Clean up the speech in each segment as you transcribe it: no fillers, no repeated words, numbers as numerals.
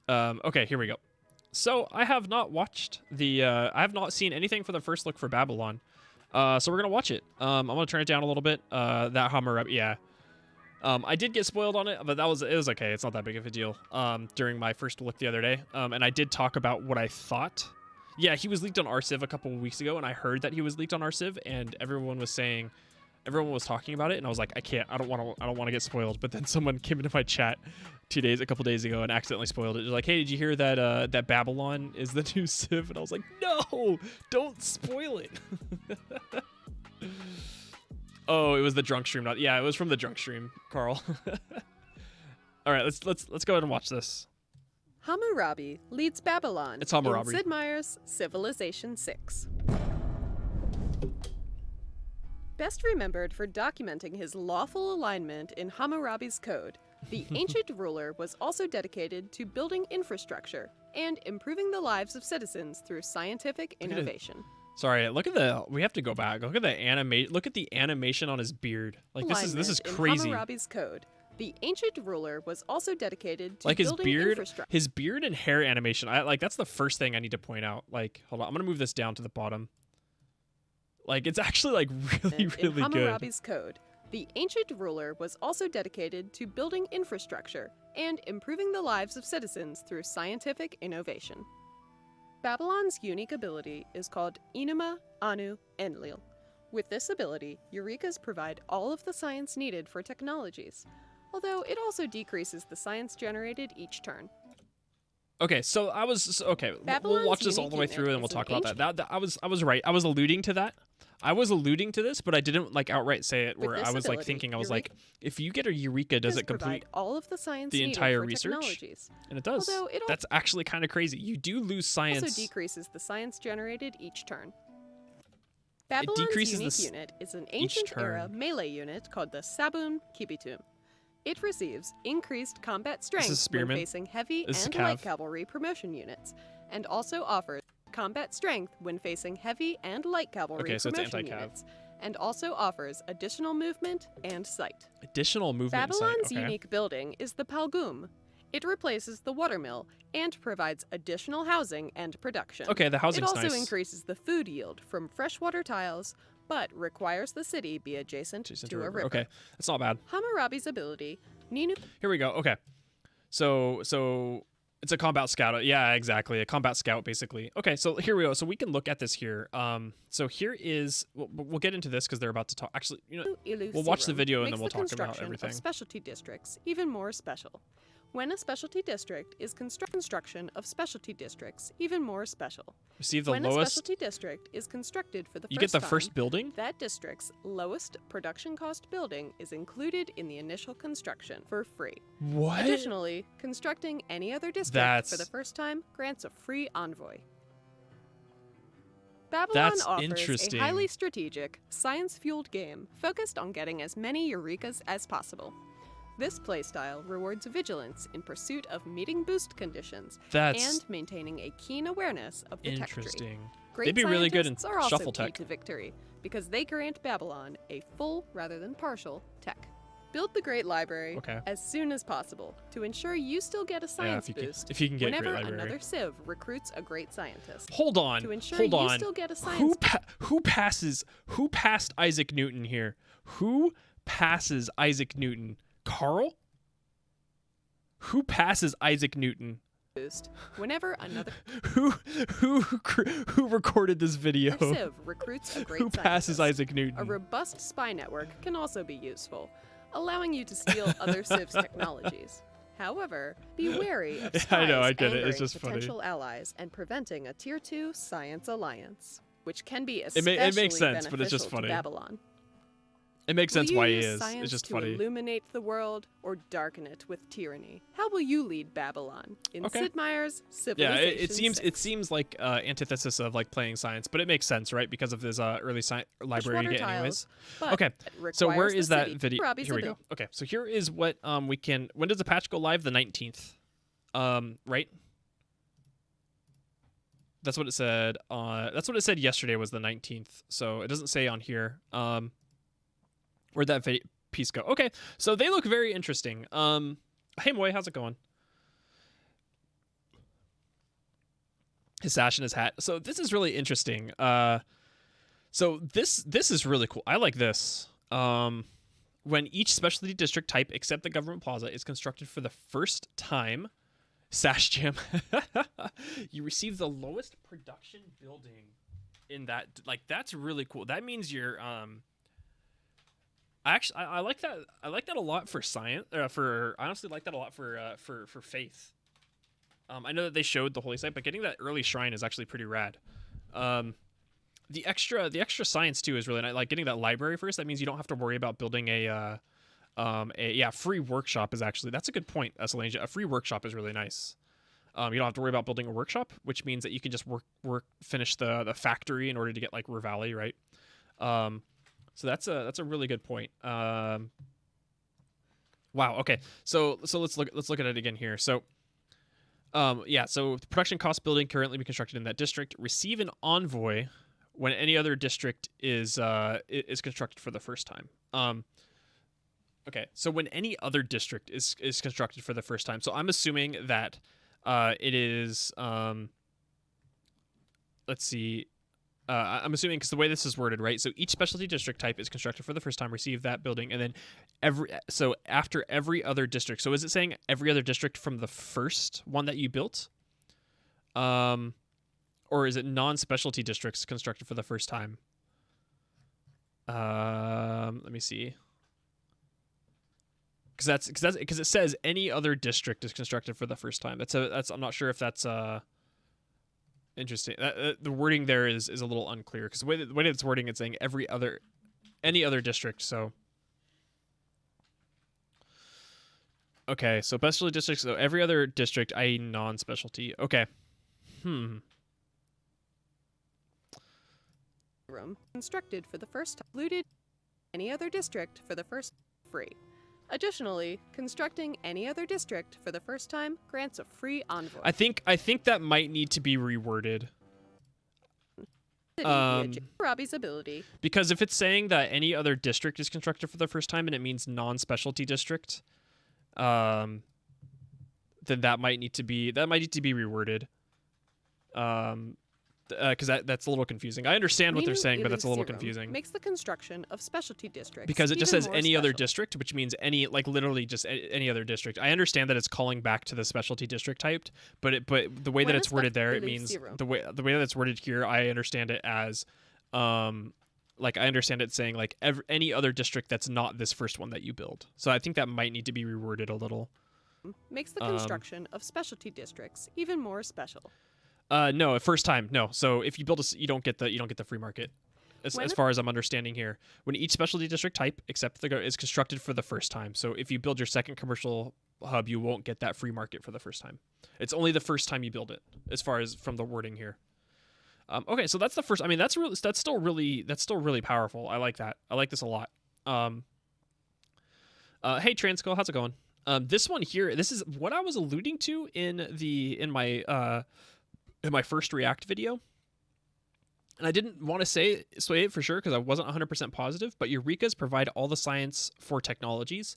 Okay, here we go. So I have not watched I have not seen anything for the first look for Babylon. So we're gonna watch it. I'm gonna turn it down a little bit. That Hummer up, yeah. I did get spoiled on it, but it was okay. It's not that big of a deal. During my first look the other day, and I did talk about what I thought. Yeah, he was leaked on RCiv a couple of weeks ago, and I heard that he was leaked on RCiv, and everyone was talking about it, and I was like, I don't want to get spoiled. But then someone came into my chat a couple days ago, and accidentally spoiled it. They're like, hey, did you hear that that Babylon is the new Civ? And I was like, no, don't spoil it. Oh, it was the drunk stream. Yeah, it was from the drunk stream, Carl. All right, let's go ahead and watch this. Hammurabi leads Babylon It's Hammurabi. in Sid Meier's Civilization 6. Best remembered for documenting his lawful alignment in Hammurabi's code, the ancient ruler was also dedicated to building infrastructure and improving the lives of citizens through scientific innovation. Sorry, we have to go back. Look at the animation on his beard. Like this is crazy. In Hammurabi's code, the ancient ruler was also dedicated to like his building beard, infrastructure. his beard and hair animation. That's the first thing I need to point out. Like, hold on, I'm gonna move this down to the bottom. Like, it's actually like really In good. Hammurabi's code, the ancient ruler was also dedicated to building infrastructure and improving the lives of citizens through scientific innovation. Babylon's unique ability is called Enuma Anu Enlil. With this ability, Eurekas provide all of the science needed for technologies, although it also decreases the science generated each turn. Okay, so we'll watch this all the way through and we'll talk about that. I was right. I was alluding to that. I was alluding to this, but I didn't like outright say it. Where I was like thinking, I was like, if you get a Eureka, does it complete all of the science the entire for research? And it does. That's actually kind of crazy. You do lose science. Also decreases the science generated each turn. Babylon's unique unit is an ancient era melee unit called the Sabun Kibitum. It receives increased combat strength when facing heavy and light cavalry promotion units, and also offers combat strength when facing heavy and light cavalry promotion units, and also offers additional movement and sight. Additional movement Babylon's and sight. Okay. unique building is the Palgum. It replaces the watermill and provides additional housing and production. Okay, the housing's nice. It also nice. increases the food yield from freshwater tiles, but requires the city be adjacent to a river. Okay, that's not bad. Hammurabi's ability, Ninu. Here we go. Okay, so it's a combat scout. Yeah, exactly, a combat scout basically. Okay, so here we go. So we can look at this here. So here is we'll get into this because they're about to talk. Actually, we'll watch the video and then we'll talk about everything. Of specialty districts even more special. When a specialty district is construction of specialty districts even more special. Receive the when lowest. When a specialty district is constructed for the you first get the time, first building. That district's lowest production cost building is included in the initial construction for free. What? Additionally, constructing any other district for the first time grants a free envoy. Babylon offers a highly strategic, science-fueled game focused on getting as many Eurekas as possible. This playstyle rewards vigilance in pursuit of meeting boost conditions and maintaining a keen awareness of the tech tree. They'd be really good in are also shuffle key tech to victory because they grant Babylon a full rather than partial tech. Build the Great Library as soon as possible to ensure you still get a science boost if you can get whenever Great Library. Another Civ recruits a great scientist. Hold on. To ensure you still get a science Who passed Isaac Newton here? Who passes Isaac Newton? Carl? Who passes Isaac Newton? Whenever another who recorded this video? Civ recruits a great who passes scientist. Isaac Newton? A robust spy network can also be useful, allowing you to steal other Civ's technologies. However, be wary of spies I get it. It's just potential funny. allies and preventing a Tier 2 science alliance, which can be especially it makes sense, but it's just funny. to Babylon. It makes sense why he is. Science It's just to funny. illuminate the world or darken it with tyranny. How will you lead Babylon in Sid Meier's Civilization? Yeah, it seems like antithesis of like playing science, but it makes sense, right? Because of his early library to get anyways. Okay, so where is that video? Here we go. Okay, so here is what we can. When does the patch go live? The 19th. Right? That's what it said. That's what it said yesterday was the 19th. So it doesn't say on here. Where'd that piece go? Okay, so they look very interesting. Hey, Moy, how's it going? his sash and his hat. So this is really interesting. So this is really cool. I like this. When each specialty district type except the government plaza is constructed for the first time, Sash Jam, you receive the lowest production building in that. Like, that's really cool. That means you're actually, I like that. I like that a lot for science. I honestly like that a lot for faith. I know that they showed the holy site, but getting that early shrine is actually pretty rad. The extra science too is really nice. Like getting that library first. That means you don't have to worry about building a free workshop is actually, that's a good point, Esselangia. A free workshop is really nice. You don't have to worry about building a workshop, which means that you can just finish the factory in order to get like Ruhr Valley, right? So that's a really good point. Wow. Okay. So let's look at it again here. So so the production cost building currently be constructed in that district. Receive an envoy when any other district is constructed for the first time. Okay, so when any other district is constructed for the first time, so I'm assuming that it is. Let's see. I'm assuming because the way this is worded, right? So each specialty district type is constructed for the first time, receive that building, and then after every other district. So is it saying every other district from the first one that you built? Or is it non-specialty districts constructed for the first time? Let me see. Because it says any other district is constructed for the first time. That's I'm not sure if that's interesting. The wording there is a little unclear because the way it's wording, it's saying any other district. So okay, so specialty districts. So every other district, i.e., non-specialty. Okay. Room constructed for the first time. Looted any other district for the first free. Additionally, constructing any other district for the first time grants a free envoy. I think that might need to be reworded. Robbie's ability. Because if it's saying that any other district is constructed for the first time and it means non-specialty district, then that might need to be reworded. Because that's a little confusing. I understand what they're saying, but that's a little confusing. Makes the construction of specialty districts because it just says any special. Other district, which means literally just any other district. I understand that it's calling back to the specialty district typed, but the way that it's worded there, it means the way that it's worded here. I understand it as, I understand it saying like any other district that's not this first one that you build. So I think that might need to be reworded a little. Makes the construction of specialty districts even more special. No, first time, no. So if you build you don't get the free market, as far as I'm understanding here. When each specialty district type, except is constructed for the first time. So if you build your second commercial hub, you won't get that free market for the first time. It's only the first time you build it, as far as from the wording here. Okay, so that's the first. I mean, that's still really powerful. I like that. I like this a lot. Hey Transco, how's it going? This one here, this is what I was alluding to in my first React video. And I didn't want to say it for sure because I wasn't 100% positive, but Eureka's provide all the science for technologies.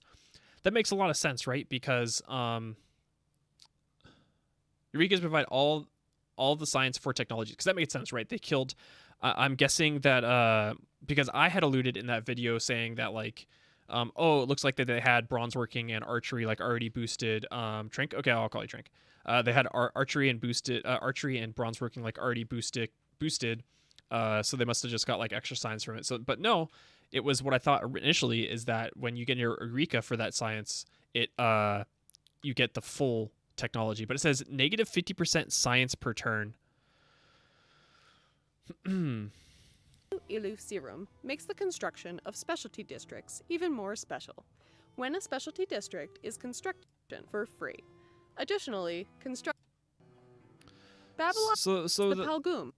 That makes a lot of sense, right? Because Eureka's provide all the science for technologies, because that made sense, right? They killed, I'm guessing that, because I had alluded in that video saying that like, it looks like that they had bronze working and archery like already boosted. Trink? Okay, I'll call you Trink. They had archery and bronze working like already boosted. So they must have just got like extra science from it. So, but no, it was what I thought initially is that when you get your Eureka for that science, you get the full technology. But it says negative 50% science per turn. Ilu Serum makes the construction of specialty districts even more special. When a specialty district is constructed for free. Additionally, construct Babylon the Palgum.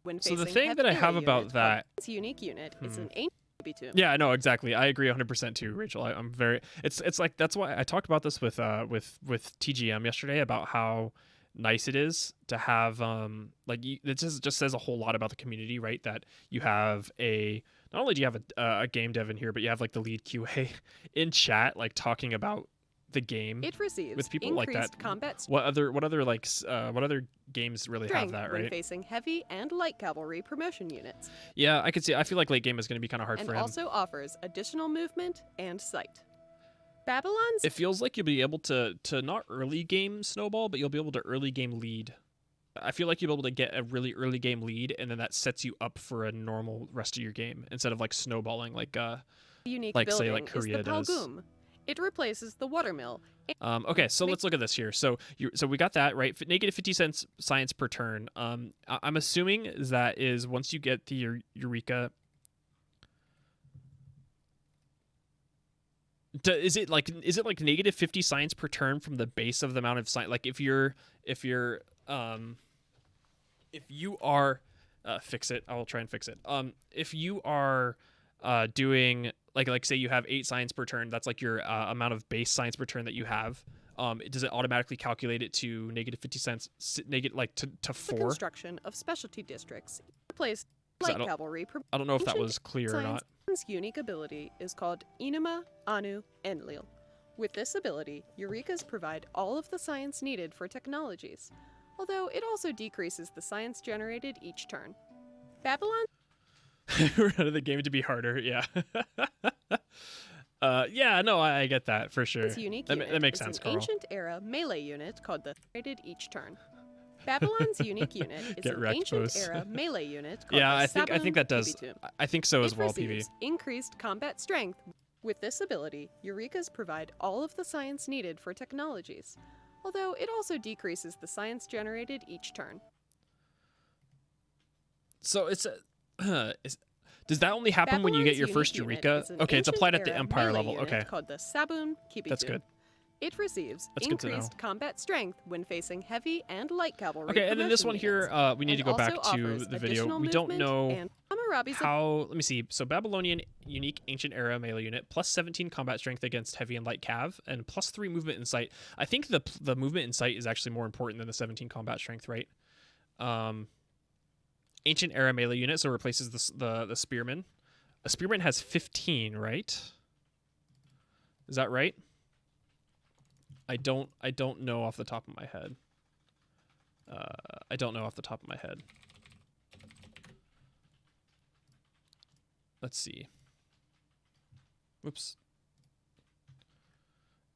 When so the thing that I have about that unique unit is an ancient tomb. Yeah, no, exactly. I agree 100% too, Rachel. I'm very. It's like that's why I talked about this with TGM yesterday about how nice it is to have it just says a whole lot about the community, right? That you have not only do you have a game dev in here, but you have like the lead QA in chat like talking about the game It receives with people like that. combat What other games really have that, when right? facing heavy and light cavalry promotion units. Yeah, I could see. I feel like late game is going to be kind of hard And for him. also offers additional movement and sight. Babylon's It feels like you'll be able to not early game snowball, but you'll be able to early game lead. I feel like you'll be able to get a really early game lead, and then that sets you up for a normal rest of your game instead of like snowballing like unique like building say like Korea is the does. Palgum. It replaces the watermill. Okay, so let's look at this here. So we got that right. Negative 50 cents science per turn. I'm assuming that is once you get the Eureka. Is it like negative 50 science per turn from the base of the amount of science? Like if you are fix it, I will try and fix it. If you are doing like say you have 8 science per turn, that's like your amount of base science per turn that you have. Does it automatically calculate it to negative 50 cents to 4? The construction of specialty districts replace light cavalry. I don't know if that was clear or not. Science's unique ability is called Enuma, Anu, Enlil. With this ability, Eurekas provide all of the science needed for technologies, although it also decreases the science generated each turn. Babylon We're out of the game to be harder, yeah. Yeah, no, I get that for sure. Unique that makes sense, an Carl. ancient era melee unit called the rated each turn. Babylon's unique unit is an ancient era melee unit called yeah, the I think that does. I think so as well, PV. Increased combat strength. With this ability, Eurekas provide all of the science needed for technologies, although it also decreases the science generated each turn. So it's does that only happen when you get your first Eureka? Okay, it's applied at the Empire level. Okay, called the Sabun Kibitu. That's good. It receives increased combat strength when facing heavy and light cavalry. Okay, and then this one here, we need to go back to the video. We don't know how. Let me see. So Babylonian unique ancient era melee unit plus 17 combat strength against heavy and light cav and plus 3 movement and sight. I think the movement and sight is actually more important than the 17 combat strength, right? Ancient era melee unit, so replaces the spearman. A spearman has 15, right? Is that right? I don't know off the top of my head. I don't know off the top of my head. Let's see. Whoops.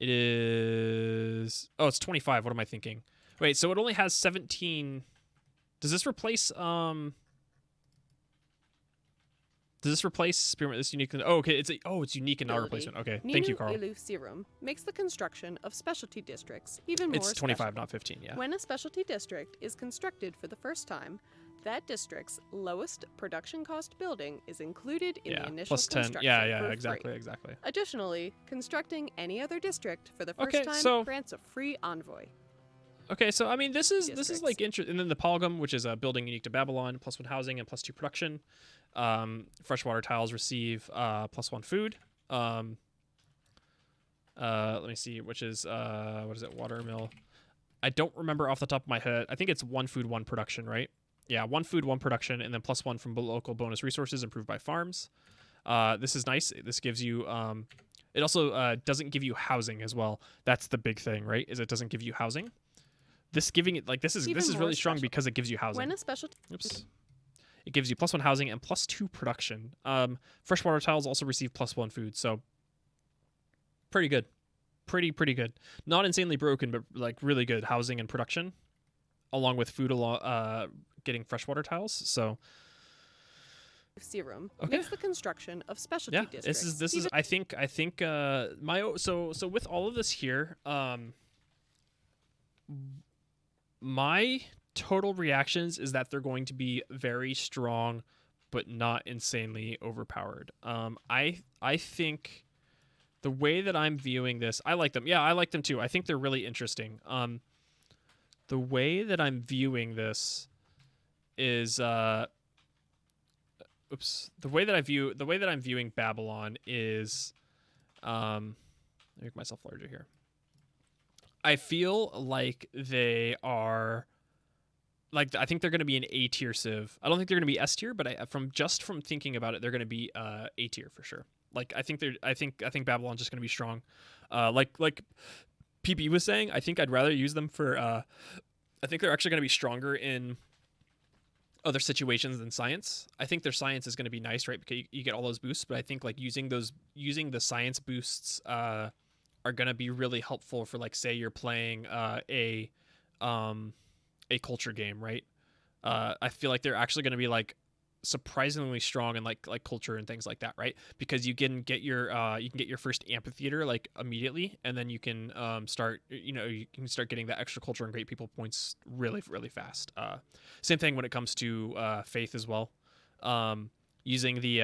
It is... Oh, it's 25. What am I thinking? Wait, so it only has 17... Does this replace... Does this replace Spearman? This unique? Oh, okay. It's unique and not replacement. Okay, thank you, Carl. Serum makes the construction of specialty districts even more. It's 25, not 15. Yeah. When a specialty district is constructed for the first time, that district's lowest production cost building is included in the initial plus 10. construction. Yeah, for exactly, free. exactly. Additionally, constructing any other district for the first time grants a free envoy. Okay, so I mean, this is like interesting. And then the Palgum, which is a building unique to Babylon, +1 housing and +2 production. Freshwater tiles receive +1 food. Let me see, which is what is it? Watermill. I don't remember off the top of my head. I think it's 1 food, 1 production, right? Yeah, 1 food, 1 production, and then +1 from local bonus resources improved by farms. This is nice. This gives you. It also doesn't give you housing as well. That's the big thing, right? Is it doesn't give you housing. This giving it like this is really strong because it gives you housing. When a special it gives you +1 housing and +2 production. Freshwater tiles also receive +1 food, so pretty good, pretty good. Not insanely broken, but like really good housing and production, along with food, getting freshwater tiles. So Serum makes the construction of specialty districts. This is I think so with all of this here, my total reactions is that they're going to be very strong, but not insanely overpowered. I think the way that I'm viewing this, I like them. Yeah, I like them too. I think they're really interesting. The way that I'm viewing this is the way that I'm viewing Babylon is let me make myself larger here. I feel like they are like, I think they're going to be an A tier civ. I don't think they're going to be S tier, but from thinking about it, they're going to be A tier for sure. Like I think Babylon's just going to be strong. Like PB was saying, I think I'd rather use them for. I think they're actually going to be stronger in other situations than science. I think their science is going to be nice, right? Because you get all those boosts, but I think like using the science boosts are going to be really helpful for, like, say you're playing a culture game, right? I feel like they're actually going to be like surprisingly strong in like culture and things like that, right? Because you can get your first amphitheater like immediately, and then you can start getting that extra culture and great people points really, really fast. Same thing when it comes to faith as well. Using the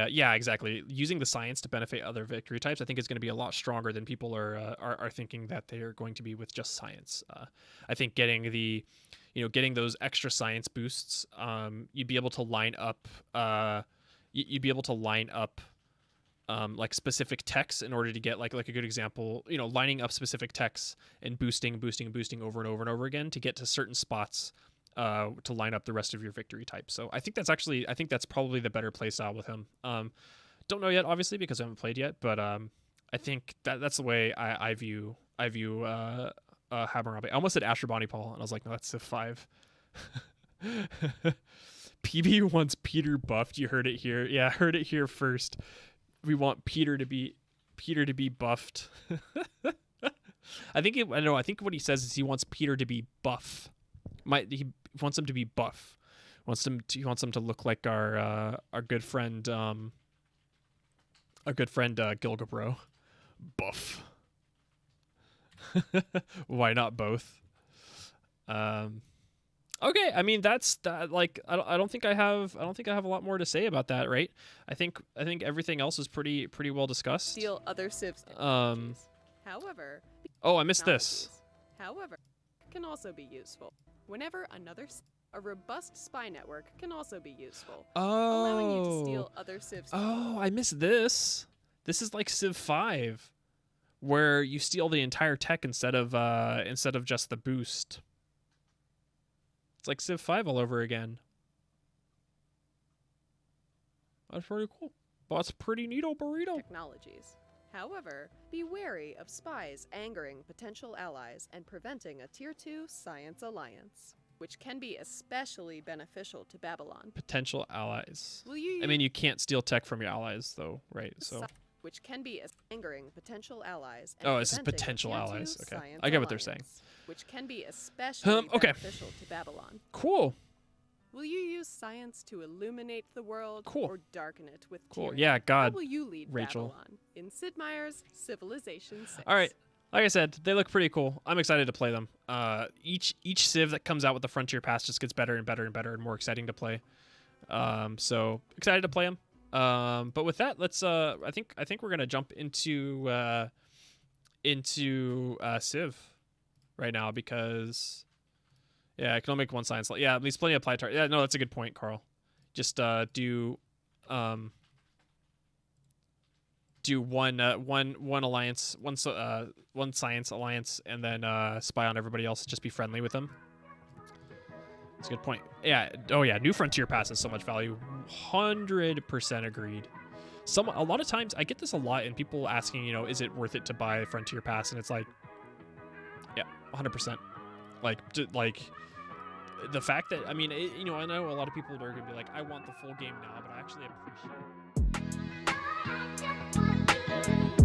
using the science to benefit other victory types, I think is going to be a lot stronger than people are thinking that they are going to be with just science. I think getting those extra science boosts, you'd be able to line up like specific techs in order to get like a good example, lining up specific techs and boosting over and over and over again to get to certain spots to line up the rest of your victory type. So I think that's probably the better play style with him. Don't know yet, obviously, because I haven't played yet, but I think that's the way I view Hammurabi. I almost said Ashurbanipal, Paul, and I was like, no, that's Civ 5. PB wants Peter buffed. You heard it here. Yeah, heard it here first. We want Peter to be buffed. I think what he says is he wants Peter to be buff. He wants him to be buff. He wants him to look like our good friend Gilgabro. Buff. Why not both? Okay, I mean that's that. Like I don't think I have a lot more to say about that, right? I think everything else is pretty well discussed. Steal other civs. However. Oh, I missed this. However, can also be useful. Whenever a robust spy network can also be useful. Oh. Allowing you to steal other civs. Oh, I missed this. This is like Civ 5, where you steal the entire tech instead of just the boost. It's like Civ 5 all over again. That's pretty cool. That's pretty neato burrito. Technologies. However, be wary of spies angering potential allies and preventing a Tier 2 science alliance, which can be especially beneficial to Babylon. Potential allies. I mean, you can't steal tech from your allies, though, right? So. Which can be angering potential allies. And this is potential allies. Okay, I get what they're saying. Which can be especially beneficial to Babylon. Cool. Will you use science to illuminate the world or darken it with tyranny? Yeah, God. How will you lead Rachel. Babylon in Sid Meier's Civilization 6? All right. Like I said, they look pretty cool. I'm excited to play them. Each Civ that comes out with the Frontier Pass just gets better and better and better and more exciting to play. So excited to play them. But with that, let's I think we're gonna jump into Civ right now because I can only make one science. Yeah, at least plenty of apply target. Yeah, no, that's a good point, Carl. Just do one alliance, one science alliance, and then spy on everybody else. Just be friendly with them. That's a good point. Yeah. Oh yeah. New Frontier Pass has so much value. 100% agreed. A lot of times I get this a lot, and people asking, is it worth it to buy Frontier Pass? And it's like, yeah, 100%. Like the fact that I know a lot of people are gonna be like, I want the full game now, but I actually appreciate it.